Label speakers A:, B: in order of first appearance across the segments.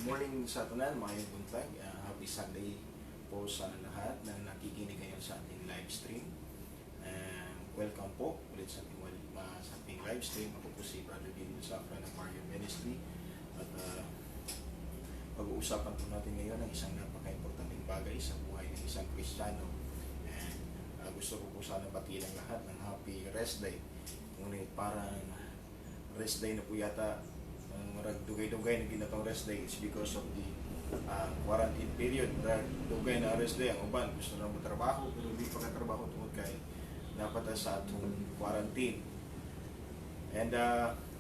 A: morning sa tanan, mga buntag. Happy Sunday po sa lahat na nakikinig ngayon sa ating live stream. Welcome po ulit sa ating live stream. Ako po si Brother Dino sa ng Mario Ministry. At pag-uusapan po natin ngayon ang isang napaka-importanting bagay sa buhay ng isang Kristiyano. And gusto ko po sana batilang lahat ng happy rest day. Ngunit parang rest day na po yata dugay-dugay na ginatong rest day is because of the quarantine period. Dugay na rest day ang uban gusto na magtrabaho pero hindi pa katrabaho tungod kay dapat sa atong quarantine. And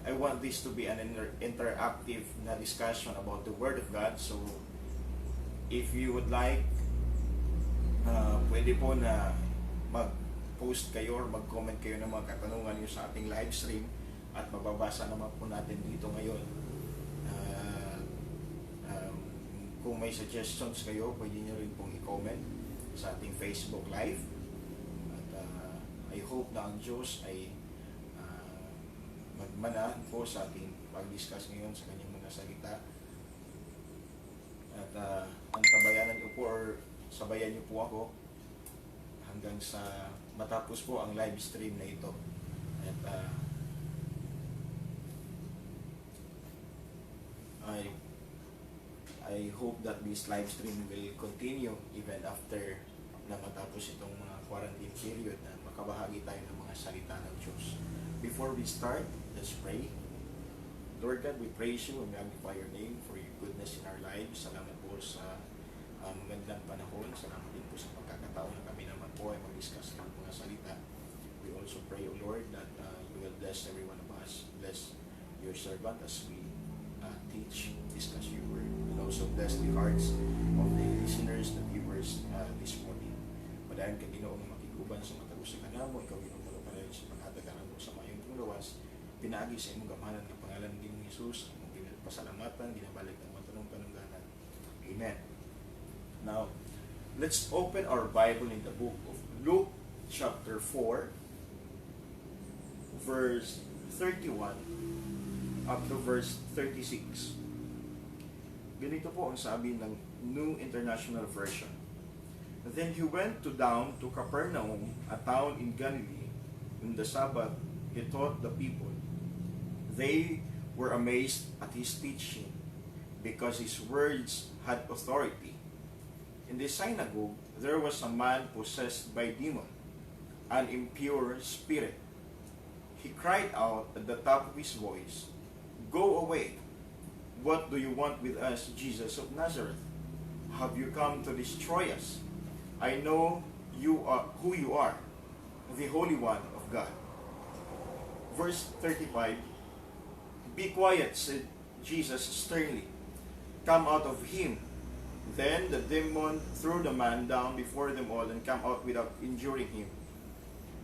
A: I want this to be an interactive na discussion about the Word of God. So if you would like, pwede po na mag-post kayo or mag-comment kayo ng mga katanungan nyo sa ating live stream at mababasa naman po natin dito ngayon. Kung may suggestions kayo, pwede nyo rin pong i-comment sa ating Facebook Live. At I hope na ang Diyos ay magmana po sa ating pag-discuss ngayon sa kanyang mga salita. At ang tabayanan nyo po or sabayan nyo po ako hanggang sa matapos po ang live stream na ito. At I hope that this live stream will continue even after na matapos itong mga quarantine period na makabahagi tayo ng mga salita ng Diyos. Before we start, let's pray. Lord God, we praise you and magnify your name for your goodness in our lives. Salamat po sa magandang panahon. Salamat din po sa pagkakataon na kami naman po ay mag-discuss ng mga salita. We also pray, O Lord, that you will bless every one of us. Bless your servant as we teach, discuss your word. And also bless the hearts of the listeners, the viewers this morning. Madayon ka Ginoo nga makiguban sa matagos sa kanamo, ikaw Ginoo maluparay sa paghatagaran mo sa mayong panglawas. Pinaagi sa imong gamanan ng pangalan ng Ginoong Hesus, ang pasalamatan, ginabalik ng matanong panungganan. Amen. Now, let's open our Bible in the book of Luke chapter 4 verse 31 up to verse 36. Ganito po ang sabi ng New International Version. Then he went down to Capernaum, a town in Galilee. In the Sabbath, he taught the people. They were amazed at his teaching, because his words had authority. In the synagogue, there was a man possessed by demon, an impure spirit. He cried out at the top of his voice, "Go away! What do you want with us, Jesus of Nazareth? Have you come to destroy us? I know you are who you are, the Holy One of God." Verse 35, "Be quiet," said Jesus sternly. "Come out of him." Then the demon threw the man down before them all and came out without injuring him.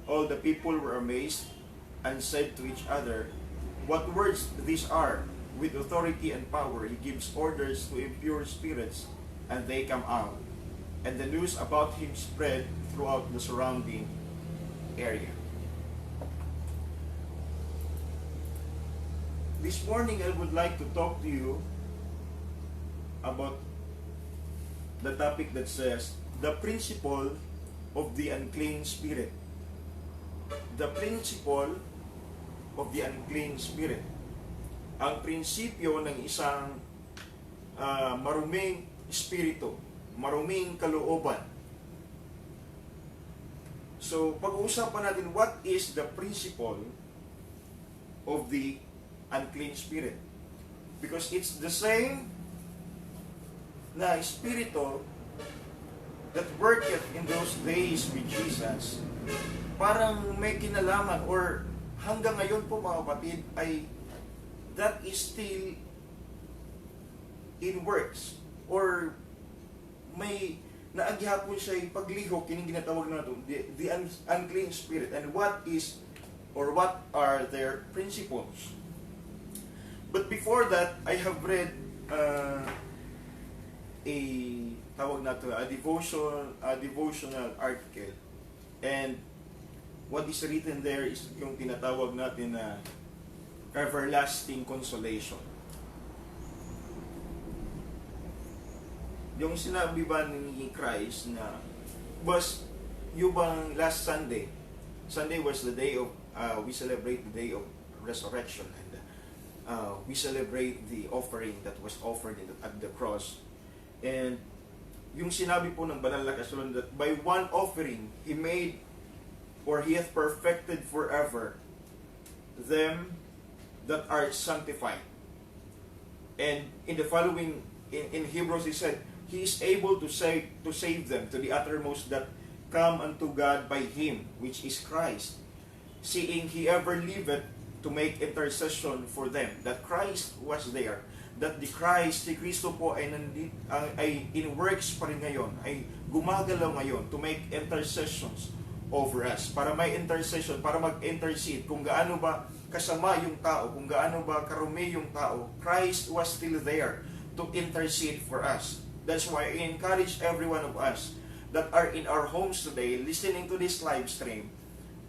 A: All the people were amazed and said to each other, "What words these are! With authority and power he gives orders to impure spirits, and they come out." And the news about him spread throughout the surrounding area. This morning I would like to talk to you about the topic that says the principle of the unclean spirit. The principle of the unclean spirit. Ang prinsipyo ng isang maruming espiritu, maruming kalooban. So, pag-uusapan natin what is the principle of the unclean spirit. Because it's the same na espiritu that worketh in those days with Jesus. Parang may kinalaman or hanggang ngayon po mga kapatid ay that is still in works or may naagyapon siya paglihok kining ginatawag na ito the unclean spirit, and what is or what are their principles. But before that, I have read a tawag na ito, a devotional article, and what is written there is yung tinatawag natin na everlasting consolation. yung sinabi ba ni Christ na was yung bang last Sunday was the day of we celebrate the day of resurrection, and we celebrate the offering that was offered at the cross. And yung sinabi po ng banal na kasulatan that by one offering He made, or He hath perfected forever them that are sanctified. And in the following, in Hebrews, He said, He is able to save them to the uttermost that come unto God by Him, which is Christ, seeing He ever liveth to make intercession for them. That Christ was there. That si Kristo po ay in works pa rin ngayon, ay gumagalaw ngayon to make intercessions over us. Para may intercession, para mag-intercede, kung gaano ba kasama yung tao, kung gaano ba karumi yung tao, Christ was still there to intercede for us. That's why I encourage every one of us that are in our homes today, listening to this live stream,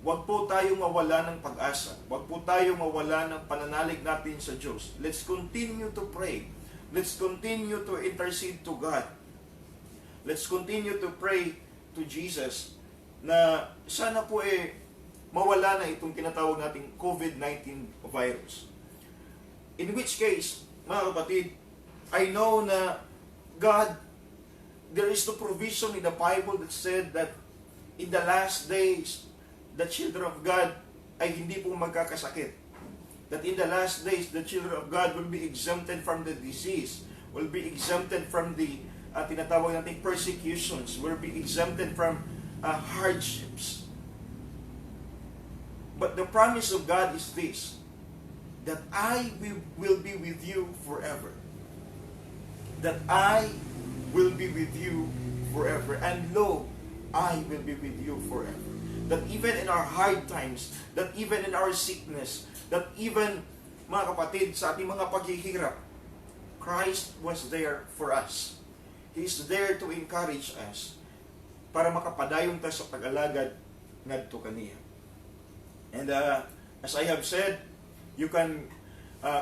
A: wag po tayong mawala ng pag-asa. Wag po tayong mawala ng pananalig natin sa Diyos. Let's continue to pray. Let's continue to intercede to God. Let's continue to pray to Jesus na sana po mawala na itong tinatawag nating COVID-19 virus. In which case, mga kapatid, I know na God, there is the provision in the Bible that said that in the last days, the children of God ay hindi po magkakasakit. That in the last days, the children of God will be exempted from the disease, will be exempted from the tinatawag nating persecutions, will be exempted from hardships. But the promise of God is this, that I will be with you forever. That I will be with you forever. And lo, I will be with you forever. That even in our hard times, that even in our sickness, that even, mga kapatid, sa ating mga paghihirap, Christ was there for us. He is there to encourage us para makapadayon ta sa pag-alagad ngadto kaniya. And as I have said, you can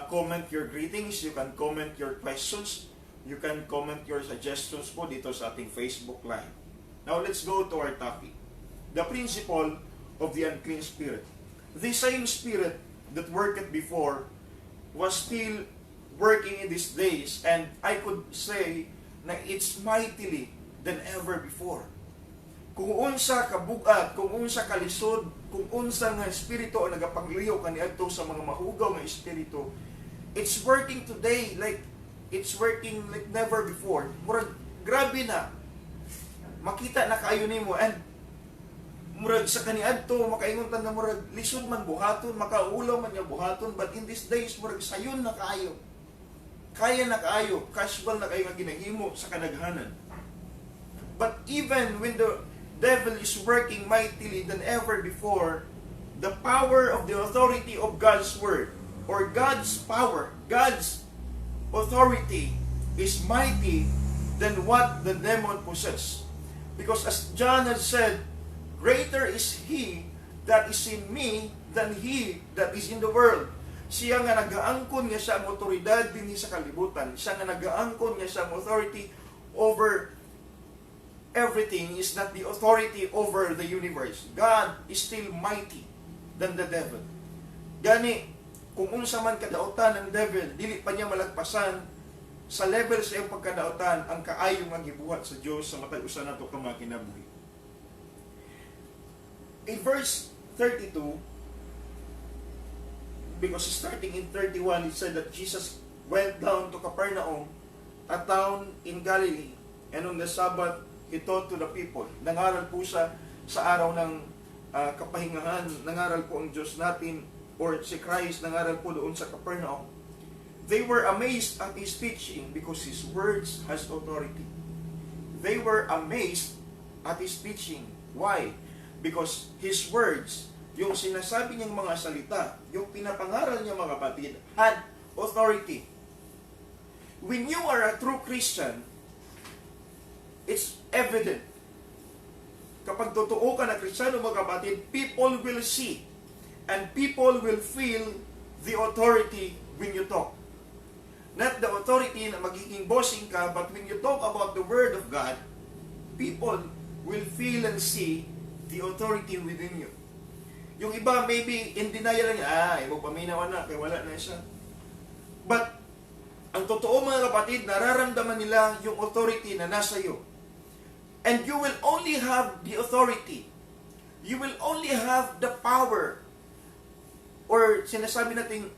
A: comment your greetings, you can comment your questions, you can comment your suggestions po dito sa ating Facebook Live. Now let's go to our topic. The principle of the unclean spirit. The same spirit that worked before was still working in these days, and I could say na it's mightily than ever before. Kung unsa kabugat, kung unsa kalisod, kung unsa nga espiritu ang nagapagliho kaniadto sa mga mahugaw nga espiritu, it's working today like it's working like never before. Murag grabe na. Makita na kaayo nimo, and murag sa kaniadto makaingon ta na murag lisod man buhaton, makaulaw man niya buhaton, but in these days murag sayon na kaayo. Kaya na kaayo, casual na kayo nga ginahimo sa kadaghanan. But even when the devil is working mightily than ever before, the power of the authority of God's word, or God's power, God's authority is mighty than what the demon possess. Because as John has said, greater is He that is in me than he that is in the world. Siya nga nagaangkon nga siya ang otoridad dinhi sa kalibutan. Siya nga nagaangkon nga siya ang authority over everything, is not the authority over the universe. God is still mighty than the devil. Gani, kung unsa man kadautan ng devil, dili pa niya malagpasan sa level sa iyang pagkadautan ang kaayong nga gibuhat sa Dios sa matag usa nato ka mga kinabuhi. In verse 32, because starting in 31, it said that Jesus went down to Capernaum, a town in Galilee, and on the Sabbath, He taught to the people. Nangaral po siya sa araw ng kapahingahan, nangaral po ang Diyos natin, or si Christ, nangaral po doon sa Capernaum. They were amazed at His teaching because His words has authority. They were amazed at His teaching. Why? Because His words, yung sinasabi niyang mga salita, yung pinapangaral niya mga kapatid, had authority. When you are a true Christian, it's evident. Kapag totoo ka na Kristiyano mga kapatid, people will see and people will feel the authority when you talk. Not the authority na magiging bossing ka, but when you talk about the Word of God, people will feel and see the authority within you. Yung iba, maybe, in denial lang, paminaw na, kaya wala na siya. But, ang totoo mga kapatid, nararamdaman nila yung authority na nasa iyo. And you will only have the authority. You will only have the power. Or sinasabi natin,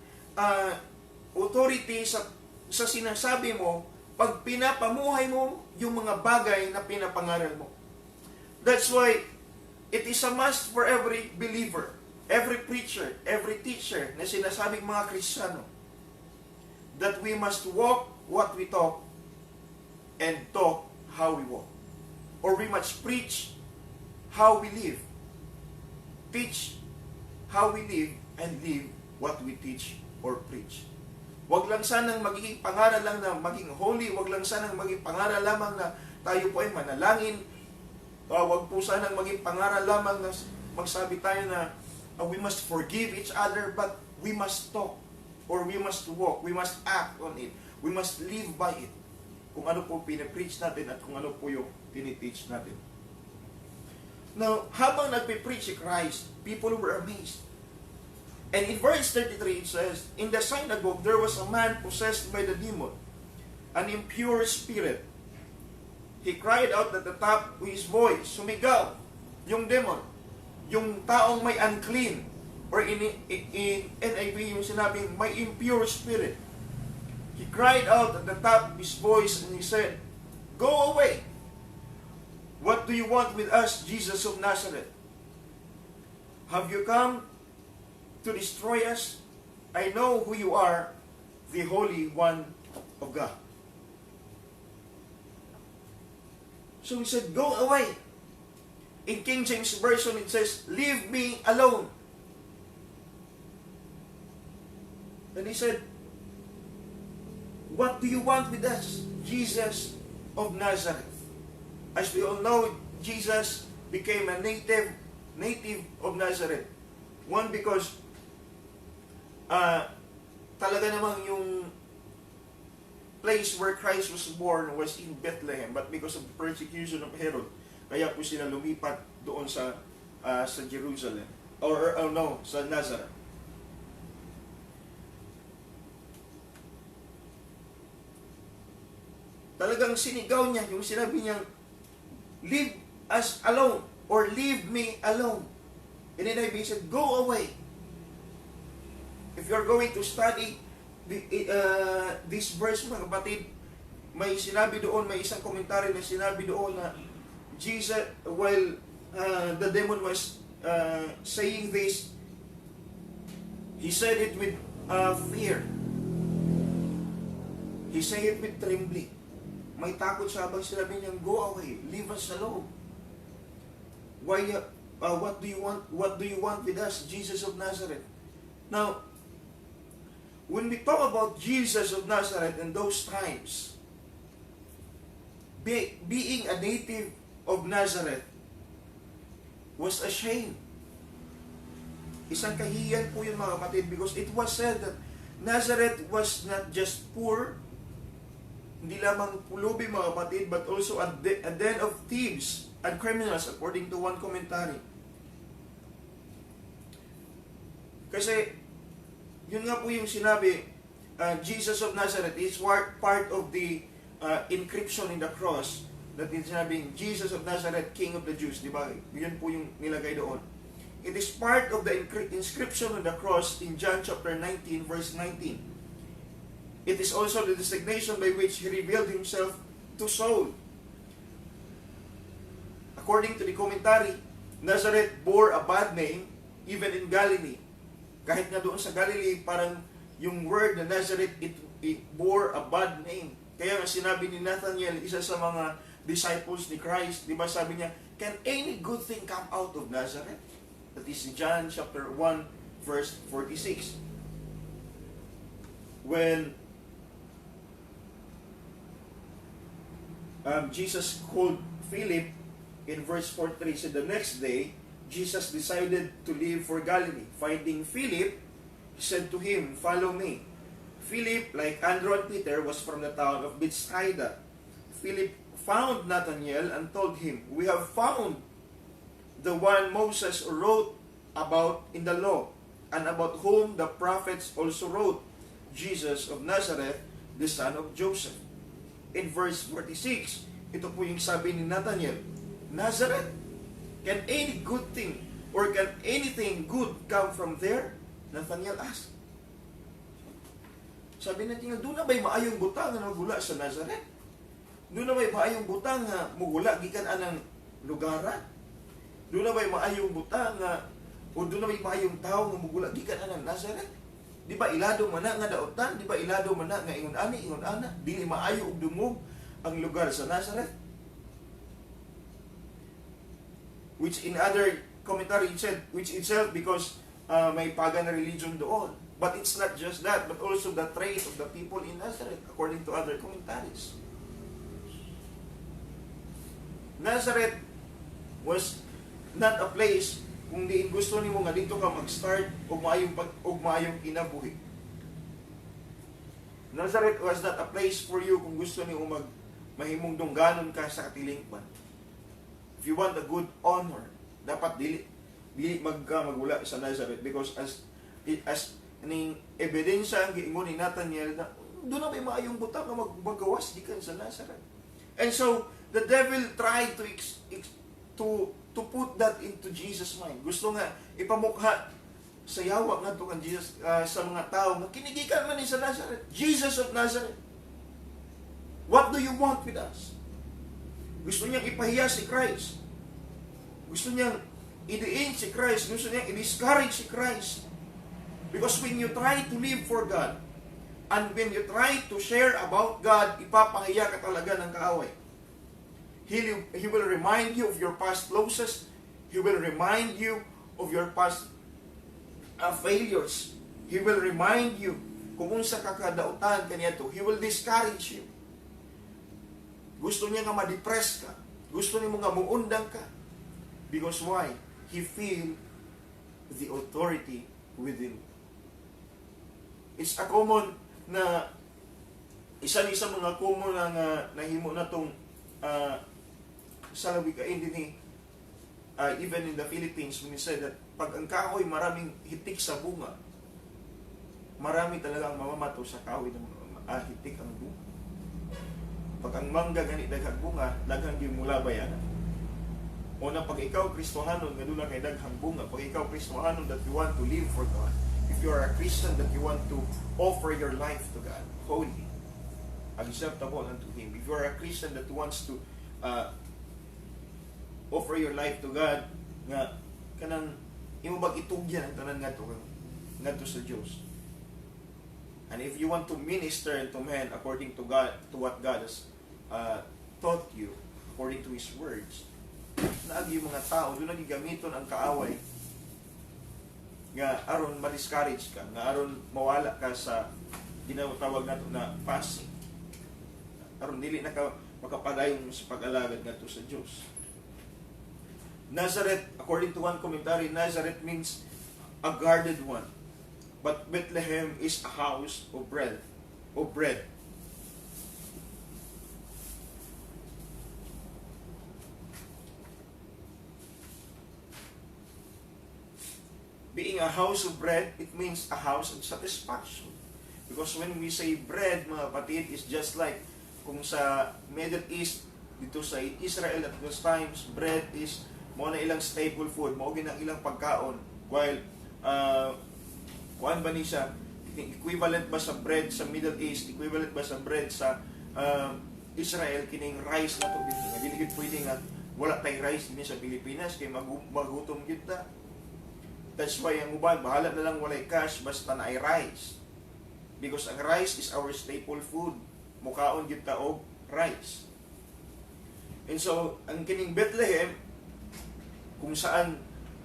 A: authority sa sinasabi mo, pag pinapamuhay mo yung mga bagay na pinapangaral mo. That's why it is a must for every believer, every preacher, every teacher na sinasabing mga Kristiyano, that we must walk what we talk and talk how we walk. Or we must preach how we live, teach how we live, and live what we teach or preach. Wag lang sanang magiging pangaral lang na maging holy, wag lang sanang maging pangaral lamang na tayo po ay manalangin, wag po sanang maging pangaral lamang na magsabi tayo na we must forgive each other, but we must talk, or we must walk, we must act on it, we must live by it. Kung ano po pinapreach natin at kung ano po yung tiniteach natin. Now, habang nagpipreach si Christ, people were amazed. And in verse 33 it says, in the synagogue there was a man possessed by the demon, an impure spirit. He cried out at the top of his voice. Sumigaw yung demon, yung taong may unclean, or in NIV yung sinabing may impure spirit. He cried out at the top of his voice and he said, "Go away! What do you want with us, Jesus of Nazareth? Have you come to destroy us? I know who you are, the Holy One of God." So he said, "Go away." In King James Version it says, "Leave me alone." And he said, "What do you want with us, Jesus of Nazareth?" As we all know, Jesus became a native of Nazareth. One, because talaga namang yung place where Christ was born was in Bethlehem, but because of the persecution of Herod, kaya po sila lumipat doon sa Jerusalem, or sa Nazareth. Talagang sinigaw niya, yung sinabi niya, "Leave us alone," or "Leave me alone." And then he said, "Go away." If you're going to study this verse, mga kapatid, may sinabi doon, may isang komentary na sinabi doon na Jesus, while the demon was saying this, he said it with fear. He said it with trembling. May takot siya habang sinabi niya, "Go away, leave us alone. Why? What do you want? What do you want with us, Jesus of Nazareth?" Now, when we talk about Jesus of Nazareth in those times, being a native of Nazareth was a shame. Isang kahiyan po yun, mga kapatid, because it was said that Nazareth was not just poor, hindi lamang pulubi, mga kapatid, but also a den of thieves and criminals, according to one commentary. Kasi, yun nga po yung sinabi, Jesus of Nazareth is part of the encryption in the cross, that is sinabing, Jesus of Nazareth, King of the Jews, di ba? Yun po yung nilagay doon. It is part of the inscription on the cross in John chapter 19, verse 19. It is also the designation by which He revealed Himself to Saul. According to the commentary, Nazareth bore a bad name even in Galilee. Kahit nga doon sa Galilee, parang yung word na Nazareth, it bore a bad name. Kaya nga sinabi ni Nathanael, isa sa mga disciples ni Christ, di ba sabi niya, "Can any good thing come out of Nazareth?" That is John chapter 1, verse 46. When Jesus called Philip in verse 43, said, "The next day, Jesus decided to leave for Galilee. Finding Philip, he said to him, 'Follow me.' Philip, like Andrew and Peter, was from the town of Bisaya. Philip found Nathanael and told him, "We have found the one Moses wrote about in the law, and about whom the prophets also wrote, Jesus of Nazareth, the son of Joseph." In verse 46, ito po yung sabi ni Nathanael, "Nazareth? Can any good thing or can anything good come from there?" Nathanael asked. Sabi natin, doon na ba'y maayong butang na magula sa Nazareth? Doon na ba'y maayong butang na mugula gikan anang lugaran? Doon na ba'y maayong butang na o doon na ba'y maayong tao nga mugula gikan anang Nazareth? Di ba ilado man na nga daotan? Di ba ilado man na nga ingon ani, ingon ana? Dili maayo og dungog ang lugar sa Nazareth? Which in other commentary it said, which itself because may pagan religion doon. But it's not just that, but also the trait of the people in Nazareth, according to other commentaries. Nazareth was not a place kung diin gusto nimo nga dito ka mag-start og maayong kinabuhi. Nazareth was not a place for you kung gusto nimo mahimong dungganon ka sa katilingban. If you want a good honor, dapat dili magula sa Nazareth, because as ning ebidensya ang giingon ni Nathanael na doon na may maayong butang na magawas gikan sa Nazareth. And so the devil tried to put that into Jesus' mind. Gusto nga ipamukha sa yawa nga kan Jesus sa mga tao nga kinigikan man ni sa Nazareth, Jesus of Nazareth. What do you want with us? Gusto niyang ipahiya si Christ. Gusto niyang idiin si Christ. Gusto niyang i-discourage si Christ. Because when you try to live for God, and when you try to share about God, ipapahiya ka talaga ng kaaway. He will remind you of your past losses. He will remind you of your past failures. He will remind you kung unsa ka kadautan kaniya to. He will discourage you. Gusto niya nga ma-depress ka. Gusto niya nga muundang ka. Because why? He feel the authority within. It's a common na isa mga common na nahimo na tong sa lawikain din even in the Philippines, when we say that pag ang kahoy maraming hitik sa bunga, marami talagang mamamato sa kahoy ng hitik ang bunga. Pag ang mangga gani daghang bunga, daghang gimulabayan. O na pag ikaw Kristohanon, nga doon kay daghang bunga. Pag ikaw Kristohanon that you want to live for God, if you are a Christian that you want to offer your life to God, holy, acceptable unto Him. If you are a Christian that wants to offer your life to God, nga kanang imo bag itugyan ang tanan ngadto sa Dios. And if you want to minister to men according to God, to what God has taught you, according to His words, naagi mga tao doon nagigamiton ang kaaway nga aron ma-discourage ka, nga aron mawala ka sa ginatawag nato na fasting, aron dili na ka makapadayon sa pag-alagad nato sa Dios. Nazareth, according to one commentary, Nazareth means a guarded one, but Bethlehem is a house of bread. Being a house of bread, it means a house of satisfaction. Because when we say bread, mga kapatid, is just like kung sa Middle East, dito sa Israel at those times, bread is mo na ilang staple food, mo ginang ilang pagkaon. While, kuan ba ni siya, equivalent ba sa bread sa Middle East, equivalent ba sa bread sa Israel, kining rice na to, dili gid pwede nga wala tayong rice din sa Pilipinas, kay magutom kita. That's why ang uban, bahala na lang walay cash, basta na ay rice. Because ang rice is our staple food. Mukaon kita og rice. And so, ang kining Bethlehem, kung saan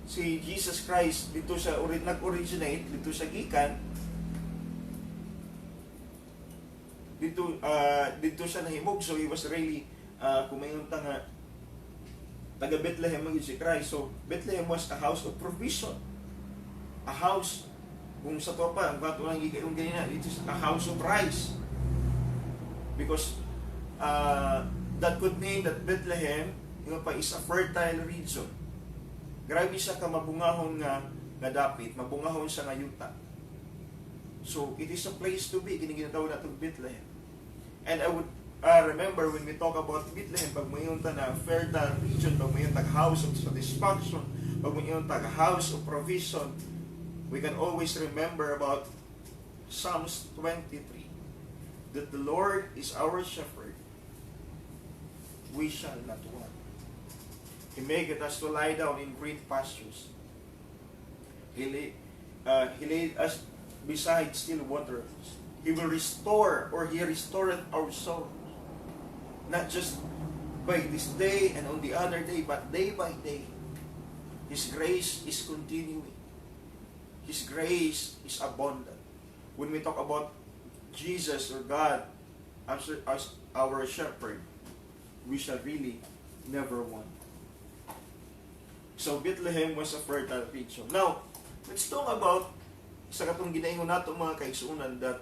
A: si Jesus Christ dito sa nag-originate, dito sa gikan, dito siya nahimog. So he was really, kung mayroon nga, taga Bethlehem ang si Christ. So Bethlehem was a house of provision. A house Kung sa to pa, ang bato lang yung ganyan, it is a house of rice. Because that could mean that Bethlehem, yung pa, is a fertile region. Grabe siya ka mabungahon nga dapit, mabungahon siya nga yuta. So, it is a place to be, ginaginaw na itong Bethlehem. And I would remember when we talk about Bethlehem, pag mayon ta na fertile region, pag mayon tag house of satisfaction, pag mayon tag house of provision, we can always remember about Psalms 23, that the Lord is our shepherd, we shall not want. He maketh us to lie down in green pastures. He laid us beside still waters. He will restore, or He restoreth our soul. Not just by this day and on the other day, but day by day. His grace is continuing. His grace is abundant. When we talk about Jesus or God as our shepherd, we shall really never want. So Bethlehem was a fertile region. Now, let's talk about sa katong ginaingon nato mga kaigsuonan, that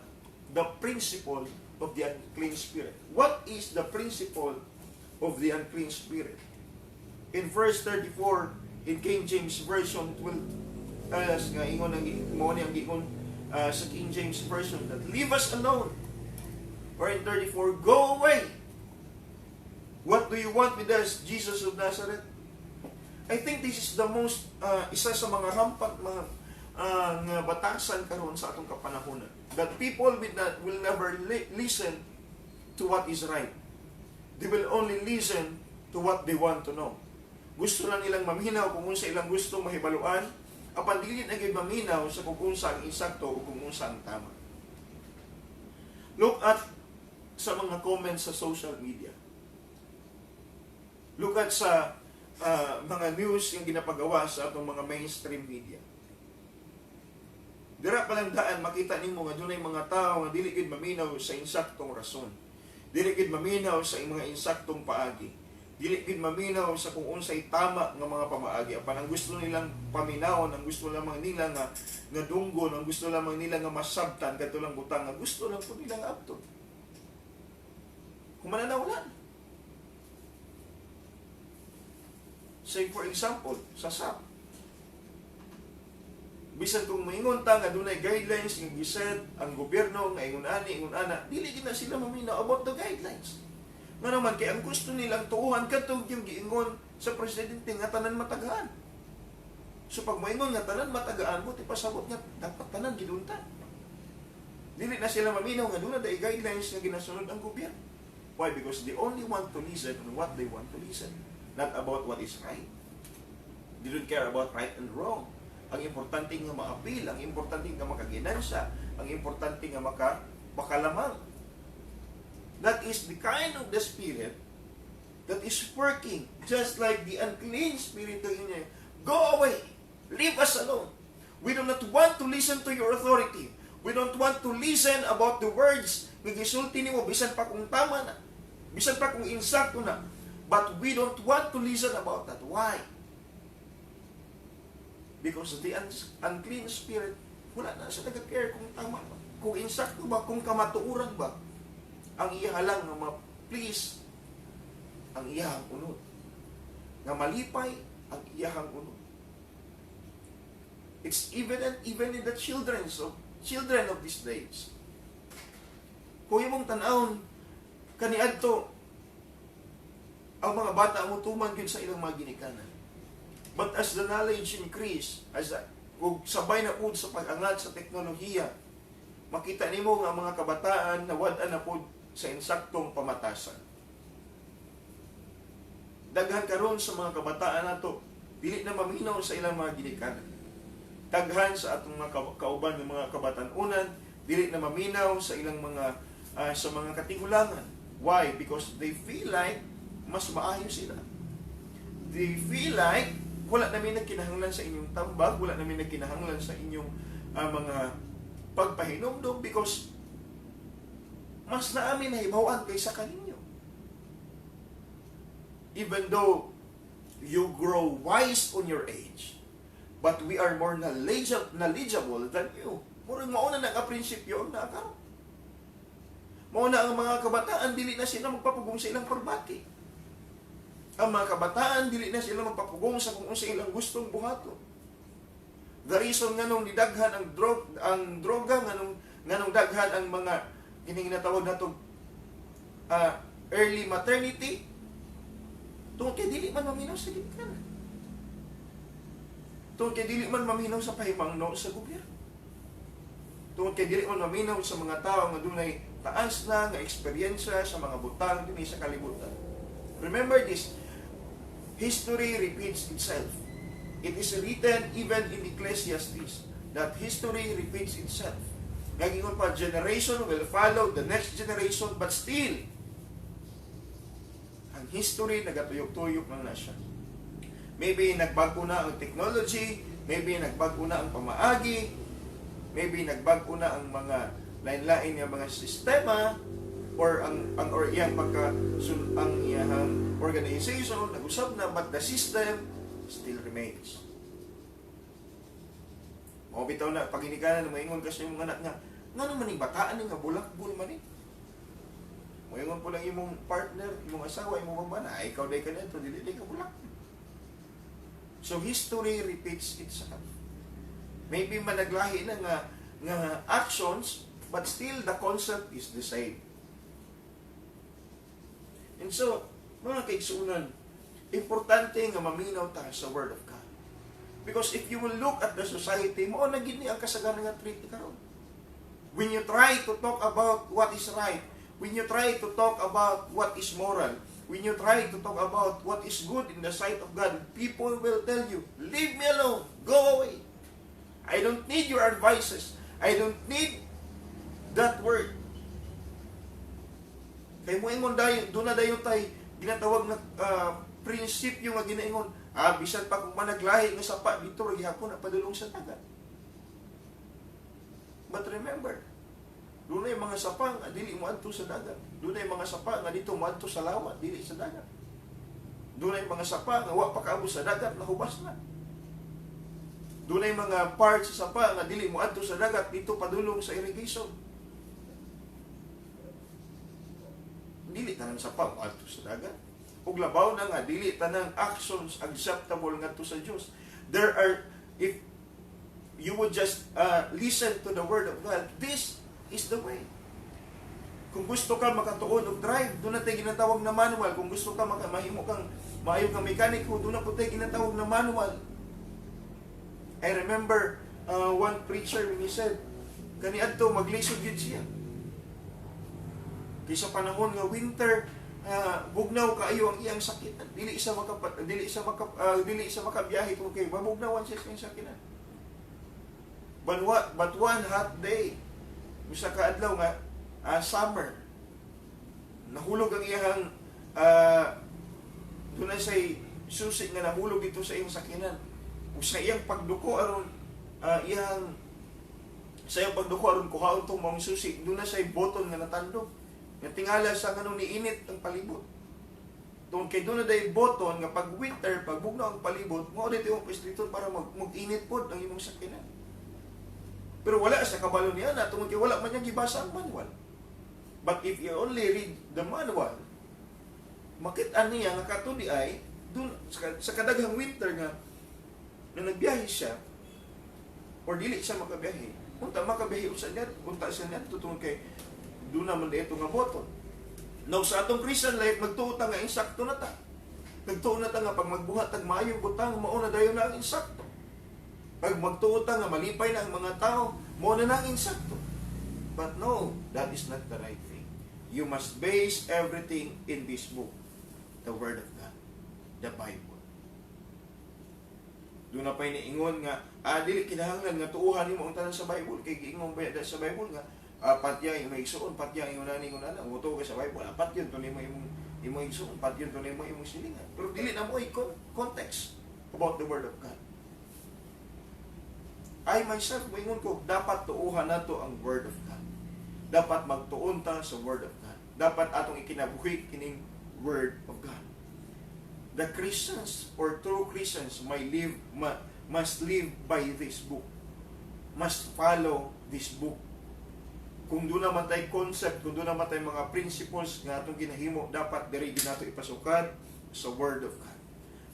A: the principle of the unclean spirit. What is the principle of the unclean spirit? In verse 34, in King James Version, it will nga ingon ang ingon sa King James Version, that leave us alone. Or in 34, go away. What do you want with us, Jesus of Nazareth? I think this is the most isa sa mga rampant mga nga batasan karon sa atong kapanahonan, that people will never listen to what is right. They will only listen to what they want to know. Gusto lang nilang maminaw kung unsa ilang gusto mahibaluan, apan dili na gyud maminaw sa kung unsa ang insakto o kung unsa ang tama. Look at sa mga comments sa social media. Look at sa mga news yung ginapagawa sa atong mga mainstream media. Dira pa lang daan, makita nimo nga dunay mga tao nga dili gid maminaw sa insaktong rason. Dili gid maminaw sa mga insaktong paagi. Dili gid maminaw sa kung unsay tama nga mga pamaagi. Apan ang gusto nilang paminawon, ang gusto lamang nila nga dunggon, ang gusto lamang nila nga masabtan kadto lang butang, nga gusto lang po nilang abto. Kung mananawalan. Say for example, sa SAP. Bisan kung maingon ta nga dunay guidelines nga giset ang gobyerno nga ingon ana, dili gid na sila maminaw about the guidelines. Nga naman kay ang gusto nilang tuuhan kadtong yung giingon sa presidente nga tanan matagaan. So pag maingon nga tanan matagaan, buti pasabot nga dapat tanan gidunta. Dili na sila maminaw nga dunay guidelines nga ginasunod ang gobyerno. Why? Because they only want to listen on what they want to listen. Not about what is right. They don't care about right and wrong. Ang importante nga maapil, ang importante nga makaginansya, ang importante nga makalamang. That is the kind of the spirit that is working, just like the unclean spirit in you. Go away! Leave us alone! We do not want to listen to your authority. We don't want to listen about the words nga gisulti nimo, bisan pa kung tama na, bisan pa kung insakto na. But we don't want to listen about that. Why? Because the unclean spirit, wala na siya nag-care kung tama ba, kung insakto ba, kung kamatuuran ba. Ang iya lang nga ma-please ang iyahang unod. Nga malipay ang iyahang unod. It's evident even in the children of these days. Kung imong tan-awon kaniadto, ang mga bata mo tuman yun sa ilang mga ginikanan. But as the knowledge increase, kung sabay na po sa pag-angat sa teknolohiya, makita nimo nga mga kabataan na wad-an na po sa insaktong pamatasan. Daghan karon sa mga kabataan nato, dili na maminaw sa ilang mga ginikanan. Daghan sa atong mga kauban ng mga kabatanunan, dili na maminaw sa ilang mga sa mga katigulangan. Why? Because they feel like mas maayo sila. They feel like wala namin nagkinahanglan sa inyong tambag, wala namin nagkinahanglan sa inyong mga pagpahinomdom because mas naamin na hibawan kaysa kaninyo. Even though you grow wise on your age, But we are more knowledgeable than you. Murang mauna na ka-prinsipyo na karon. Mauna ang mga kabataan, dili na sila magpapugong sa ilang korbati. Ang mga kabataan, dili na sila magpapugong sa kung sa ilang gustong buhato. The reason nga nung didaghan ang droga, nga nung daghan ang mga ginatawag na itong early maternity, tungkol kay dili man maminaw sa gitna. Tungkol kay dili man maminaw sa pahimangno sa gobyerno. Tungkol kay dili man maminaw sa mga tao nga dunay taas na nga eksperyensya sa mga butang dinhi sa kalibutan. Remember this, history repeats itself. It is written even in Ecclesiastes that history repeats itself. Ngayon pa, generation will follow the next generation, but still, ang history nagatuyok-tuyok na siya. Maybe nagbago na ang technology, maybe nagbago na ang pamaagi, maybe nagbago na ang mga lain-lain nga mga sistema, or iyang ang iyang organization, nag-usab na, but the system still remains. O bitaw na, pag inikanan na maingon kasi yung mga anak nga, nga naman yung bataan nga bulak-bul man eh. Maingon po lang imong partner, imong asawa, imong mamana, ay ikaw day ka na ito, dili ka bulak. So history repeats itself. Maybe managlahi na nga actions, but still the concept is the same. And so, mga kaigsunan, importante nga maminaw tayo sa Word of God. Because if you will look at the society, mo na gini ang kasagaran nga treat karon. When you try to talk about what is right, when you try to talk about what is moral, when you try to talk about what is good in the sight of God, people will tell you, leave me alone, go away. I don't need your advices. I don't need that word. Kay mo ingon dayon, doon na dayon tay ginatawag na prinsipyo nga ginaingon, bisan pa kung managlahi nga sapa dito ra gihapon na padulong sa dagat. But remember, doon na yung mga sapa nga dili mo adto sa dagat. Doon na yung mga sapa nga dito mo adto sa lawa, dili sa dagat. Doon na yung mga sapa nga wa pa kaabot sa dagat, nahubas na. Doon na yung mga parts sa sapa nga dili mo adto sa dagat, dito padulong sa irrigation. Dili tanang sapa mo adto sa dagat. Ug labaw na nga dili tanang actions acceptable ngadto sa Dios. There are, if you would just listen to the word of God, this is the way. Kung gusto ka makatuon og drive, doon na tayo ginatawag na manual. Kung gusto ka mahimo kang maayo kang mekaniko, doon na po tayo ginatawag na manual. I remember one preacher when he said, kaniadto maglisod yun siya. Kaysa panahon nga winter, bugnaw kaayo ang iyang sakitan. Dili isa makabiyahe kung kay mabugnawan siya sa sakitan. But one hot day, usa ka adlaw nga summer, nahulog ang iyang dunay say susi nga nahulog dito sa iyang sakinan. Ug sa iyang pagduko aron sa iyang pagduko aron kuhaon tong mga susi, dunay say button nga natandog. Nga tingala sa kanong niinit ang palibot. Doon kay doon na day button nga pag winter, pag bugnaw ang palibot, mo dito yung pwesto para mag-init pod ang imong sakinan. Pero wala sa kabalo niya na tungod kay wala man niyang gibasa ang manual. But if you only read the manual, makit-an niya nga katudi ay dun sa kadaghang winter nga nagbiyahe siya or dili siya makabiyahe. Unta makabiyahe usa niya, unta siya niya tungod kay doon naman dito nga button. Now sa atong Christian life, magtuo ta nga insakto na ta. Nagtuo na ta nga pag magbuhat tag maayo butang, mao na dayon na ang insakto. Pag magtuo ta nga malipay na ang mga tao, mao na ang insakto. But no, that is not the right thing. You must base everything in this book, the Word of God, the Bible. Doon na pa iniingon nga, dili kinahanglan nga tuuhan nimo ang tanan sa Bible, kay giingon ba sa Bible nga, apat yan yung may igsoon, pat yan yung naning unanan, umuto ka sa Bible, apat yun, tunay mo imong igsoon, pat yun, tunay mo imong silingan. Pero dili na mo context about the Word of God. I myself, maingon ko, dapat tuuhan nato ang Word of God. Dapat magtuon ta sa Word of God. Dapat atong ikinabuhi kining Word of God. The Christians or true Christians must live by this book. Must follow this book. Kung doon naman tayo concept, kung doon naman tayo mga principles nga itong ginahimo, dapat diri nato ipasukad sa Word of God.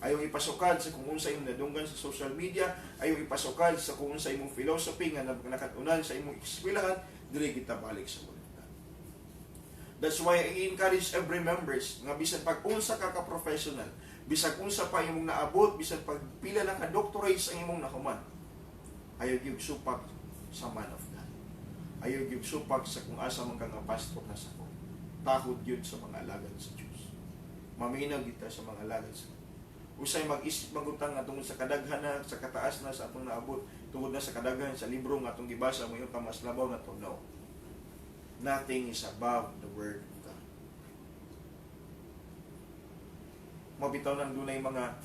A: Ayaw ipasukad sa kung unsa imong nadunggan sa social media, ayaw ipasukad sa kung unsa imong philosophy nga nakatunan sa imong eskwelahan, diri kita balik sa Word of God. That's why I encourage every members nga bisan pag unsa ka professional, bisan unsa pa imong naabot, bisan pag pila na ka doctorates ang imong nahuman, ayaw gyud supak sa man of God. Ayaw gyud supak sa kung asa man ka nga pastor na sako. Tahod gyud sa mga alagad sa Dios. Maminaw kita sa mga alagad sa Dios. Usay mag-isip magutang atong sa kadaghan na, sa kataas na sa atong naabot, tungod na sa kadaghan sa libro nga atong gibasa mo yung mas labaw na to. No. Nothing is above the Word of God. Mabitaw nang dunay mga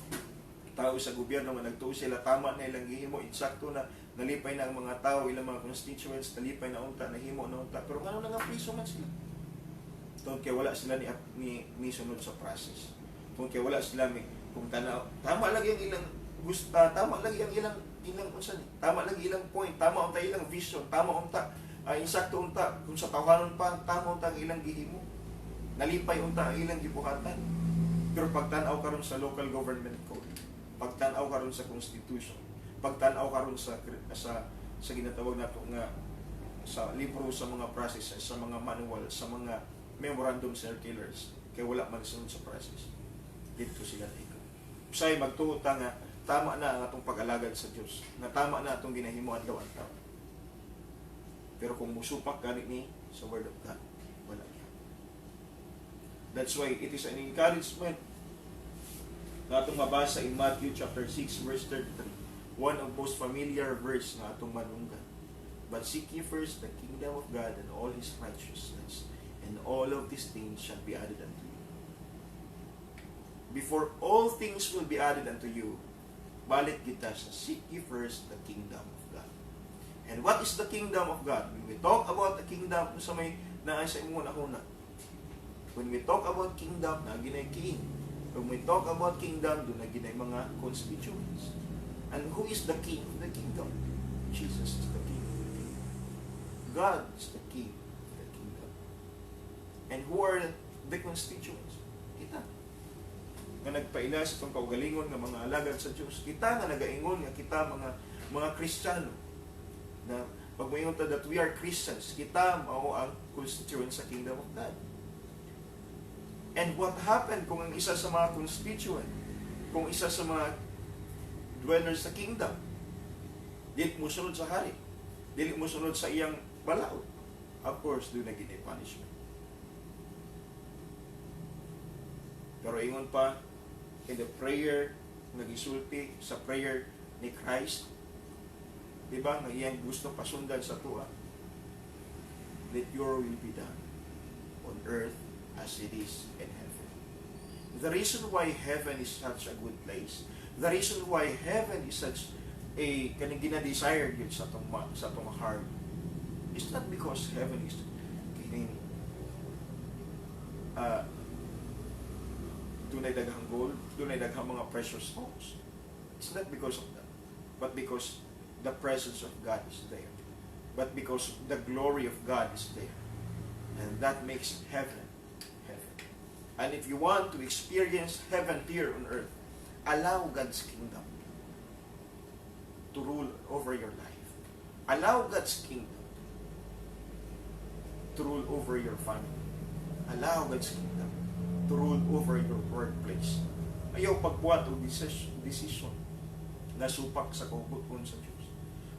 A: tao sa gobyerno nga nagtuo sila tama na ilang gihimo, insakto na nalipay na ang mga tao, ilang mga constituents nalipay na unta, nahimo na unta, pero ano na nga priso man sila. Tungkol kaya wala sila ni sunod sa process. Tungkol kaya wala sila kung tama lagi ang ilang gusto, tama lagi ang ilang unsa ni, tama lagi ilang point, tama unta ilang vision, tama unta insakto unta kung sa tawanon pa, tama unta ang ilang gihimo, nalipay unta ang ilang gibuhatan. Pero pagtan-aw karon sa local government code, pagtan-aw karon sa constitution, pagtan-aw karon sa ginatawag nato nga sa libro, sa mga process, sa mga manual, sa mga memorandum circulars, kay wala man sunod sa process. Dito sila ikaw. Bisaya magtuo ta nga tama na ang atong pag-alagad sa Dios, nga tama na atong ginahimo adlaw-adlaw. Pero kung musupak gani ni sa Word of God, wala niya. That's why it is an encouragement na atong mabasa in Matthew chapter 6 verse 33. One of most familiar verse na atong manunggan. But seek ye first the kingdom of God and all His righteousness, and all of these things shall be added unto you. Before all things will be added unto you, balik kita sa seek ye first the kingdom of God. And what is the kingdom of God? When we talk about the kingdom, sa may naay sa imong una. When we talk about kingdom, na ginay king. When we talk about kingdom, doon na ginay mga constituents. And who is the king of the kingdom? Jesus is the king of the kingdom. God is the king of the kingdom. And who are the constituents? Kita. Nga nagpaila sa itong kaugalingon ng mga alagad sa Diyos. Kita nga nagaingon nga kita mga Kristiyano. Na pag maingon ta that we are Christians, kita mao ang constituent sa kingdom of God. And what happened kung ang isa sa mga constituent, kung isa sa mga dwellers sa kingdom, dili mo sunod sa hari, dili mo sunod sa iyang balaod, of course, doon na ginay punishment. Pero ingon pa, in the prayer, nagisulti sa prayer ni Christ, diba, nga iyang gusto pasundan sa tuwa, let your will be done on earth as it is in heaven. The reason why heaven is such a good place, the reason why heaven is such a kaning gina-desire yun sa atong heart, is not because heaven is kining dunay daghang gold, dunay daghang mga precious stones. It's not because of that, but because the presence of God is there, but because the glory of God is there, and that makes heaven heaven. And if you want to experience heaven here on earth, allow God's kingdom to rule over your life. Allow God's kingdom to rule over your family. Allow God's kingdom to rule over your workplace. Ayaw pagbuhat o decision na supak sa kaubuton sa Diyos.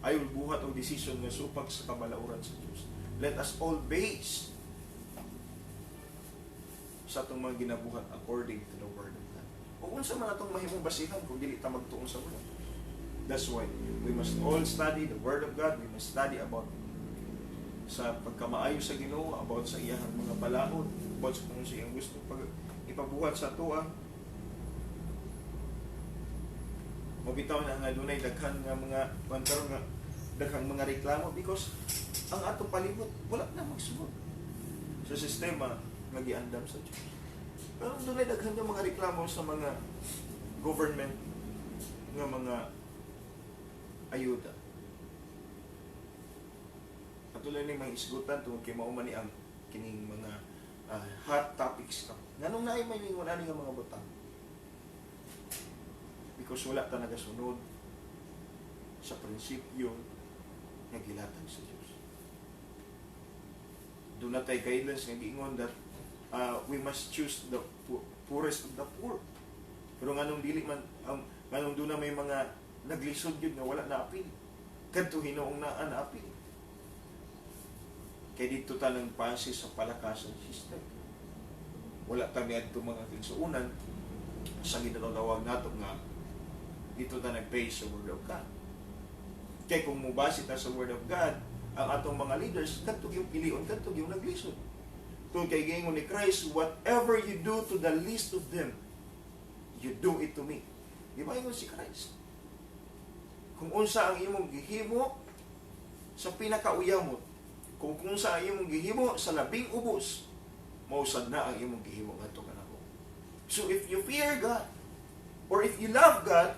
A: Ayaw buhat o decision na supak sa kabalauran sa Diyos. Let us all base sa itong mga ginabuhat according to the Word of God. O unsa man itong mahimong basihan kung dili ta magtuon sa Word. That's why we must all study the Word of God. We must study about sa pagkamaayo sa Ginoo, about sa iyang mga balaod, about sa kung siyang gusto ipabuhat sa tuwa. Mabitaw na nga dunay daghan nga mga pantaron nga daghang mga reklamo because ang atong palibot wala na magsunod sa sistema nga giandam sa Dios. Pero dunay daghan nga mga reklamo sa mga government nga mga ayuda. Patuloy ni mga isgutan tungkol kay mao man ni ang kining mga hot topics ka. Nganong naay may mingon ani nga mga butang? Because wala ta nagasunod sa prinsipyo nga gilatag sa Dios. Do not take guidance nga giingon that we must choose the poorest of the poor. Pero nganong dili man nganong do na may mga naglisod yun nga wala na apil. Kadto Hinoong naa na apil. Kaya dito ta nang pansi sa palakasan system. Wala ta miadto mga kinsuunan sa ginatawag nato nga dito ta nag-base sa Word of God. Kaya kung mubase ta sa Word of God, ang atong mga leaders, katog yung pilion, katog yung naglisod. Kung kay gingon ni Christ, whatever you do to the least of them, you do it to me. Di ba yun si Christ? Kung unsa ang imong gihimo sa pinakauyamot, kung unsa ang imong gihimo sa labing ubos, mausad na ang imong gihimo ngadto kanako. So if you fear God, or if you love God,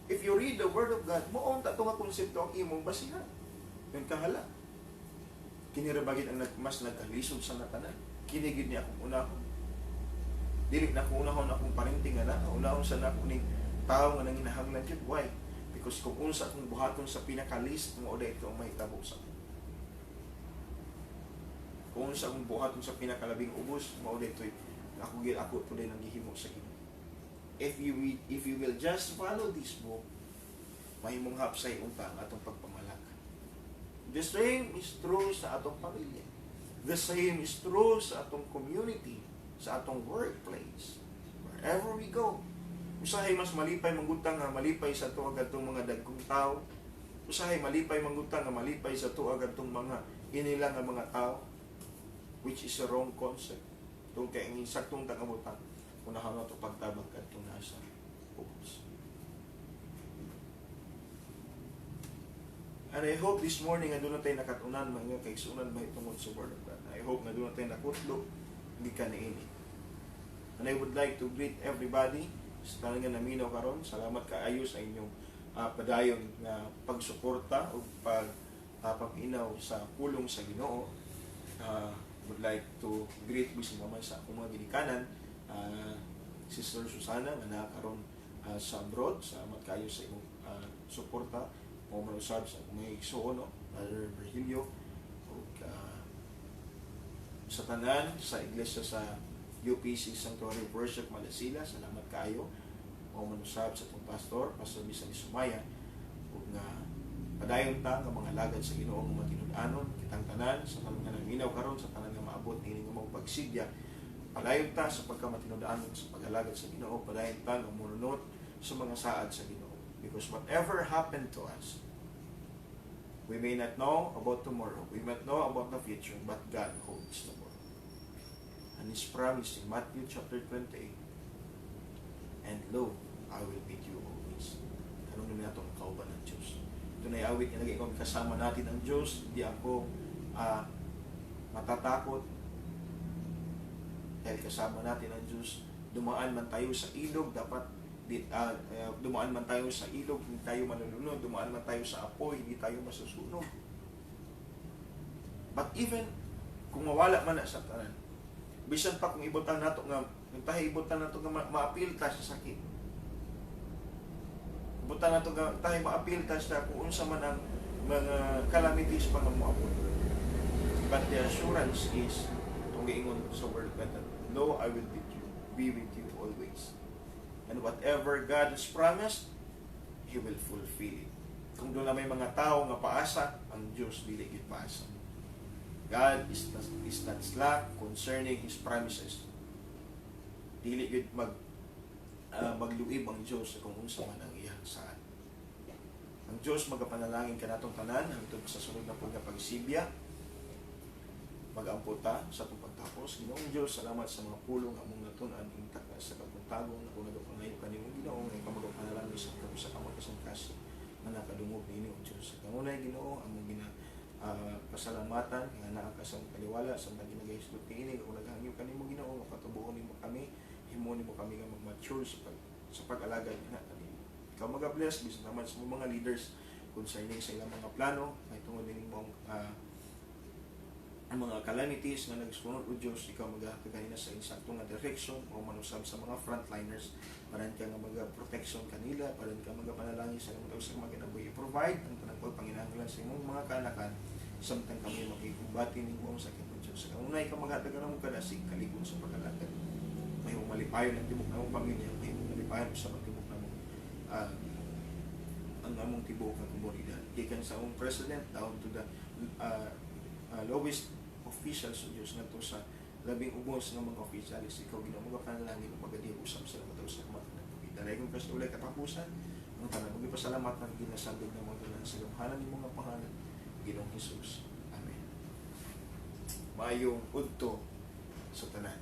A: if you read the Word of God, moong ta nga konsepto ang imong basihan. Yung kahala. Kinirabagit ang mas nagkalisod sa natanan. Kinigid niya akong unahon. Dili na akong unahon akong parenting na. Unahon sa na akong tao nga nanginahanglan yun. Why? Because kung unsa akong buhaton sa pinaka-list, mo oda ito ang mahitabo sa akin. Kung unsa akong buhaton sa pinakalabing ubos, mo oda ito ako ito din ang gihimo sa imo. If you will just follow this book, mahimong hapsay unta ang atong pagpamalak. The same is true sa atong pamilya. The same is true sa atong community, sa atong workplace. Wherever we go. Usahay mas malipay manggutang nga malipay sa tuwa gadtong mga dagkong tao. Usahay malipay manggutang nga malipay sa tuwa gadtong mga inilang nga mga tao, which is a wrong concept. Tungkol kay ang insaktong tangabutan, unahan na ito pagtabag gadtong nasa ubos. And I hope this morning nga doon na tayo nakatunan mga kaigsunan ba itungod sa Word of God. I hope nga doon na tayo nakutlo gikan niini. And I would like to greet everybody sa tanan nga naminaw karon. Salamat kaayo sa inyong padayon nga pagsuporta o pag-inaw sa pulong sa Ginoo. Would like to greet bisig naman sa akong mga ginikanan, Sister Susana nga nakaron sa abroad. Salamat kaayo sa imong suporta. O manusab sa may igsoon, Brother Virgilio, o sa tanan, sa iglesia sa UPC Sanctuary Worship Malasila, salamat kayo. O manusab sa itong pastor, Pastor Bisaya Sumaya, o nga padayon ta nga mga lagad sa Ginoo nga matinud-anon, kitang tanan, sa tanan nga naminaw karon, sa tanan nga maabot ini nga mga pagsigya, padayon ta sa pagkamatinud-anon sa pag-alagad sa Ginoo, padayon ta nga mununot sa mga saad sa Ginoo. Because whatever happened to us, we may not know about tomorrow, we might know about the future, but God holds the world. And His promise in Matthew chapter 28, and lo, I will be with you always. Tanong namin natong kauban ng Diyos. Ito na iawit niya lagi kung kasama natin ang Diyos, hindi ako matatakot dahil kasama natin ang Diyos. Dumaan man tayo sa ilog, dapat dumaan man tayo sa ilog, hindi tayo malulunod. Dumaan man tayo sa apoy, hindi tayo masusunog. But even kung mawala man na sa tanan, bisan pa kung ibutan nato nga, tayo ibutan nato nga maapil ta sa sakit. Ibutan nato nga tayo maapil ta sa kung unsa man ang mga calamities pa nga moabot. But the assurance is, itong giingon sa word that, no, I will be with you always. And whatever God has promised, He will fulfill it. Kung doon na may mga tao nga paasa, ang Diyos dili gid paasa. God is not slack concerning His promises. Dili gid magluib ang Diyos kung unsa man ang iyang saad. Ang Diyos magapanalangin kanatong tanan hangtod sa sunod na pagkapagsibya. Mag-amputa sa pagtapos. Ginoong Diyos, salamat sa mga pulong among natunan intak sa pagtagong na kung nagapangay kanimong Ginoo nga kamagapanalangin sa kamot kasang kasi na nakadungog ni Ginoo Diyos. Kanunay Ginoo among pasalamatan nga naa ka sa kaliwala sa mga ginagahisgot niini kung naghangyo kanimong Ginoo nga patubuon nimo kami, himo nimo kami nga mag-mature sa pag-alagad na kanimo. Ikaw mag-bless, bis naman sa mga leaders concerning sa ilang mga plano, may tungod din mong ang mga calamities nga nagsunod o Diyos, ikaw magkakaganina sa insakto nga direction o manusab sa mga frontliners para ka nga mag-protection kanila, para ka mag-panalangin sa mga sa mga kinabuhi. I-provide ang tanang pagpanginahanglan sa imong mga kaanakan samtang kami makikumbati ni mo sa sakit ng Diyos. Kung unay ka maghatagan mo kadasig kalikon sa pagkalakad. May malipayon ang tibok na mong pamilya, may malipayon sa pagtibok na mong ang among tibok ng komunidad. Gikan sa among president down to the lowest officials sa Diyos na to sa labing ubos ng mga officials, ikaw ginawa panalangin o magadiusap sa mga sa mga dalay kong kasi ulay katapusan ang tanang magpasalamat ng ginasabog ng mga doon sa lumhanan ng mga pangalan Ginoong Jesus. Amen. Maayong udto sa tanan.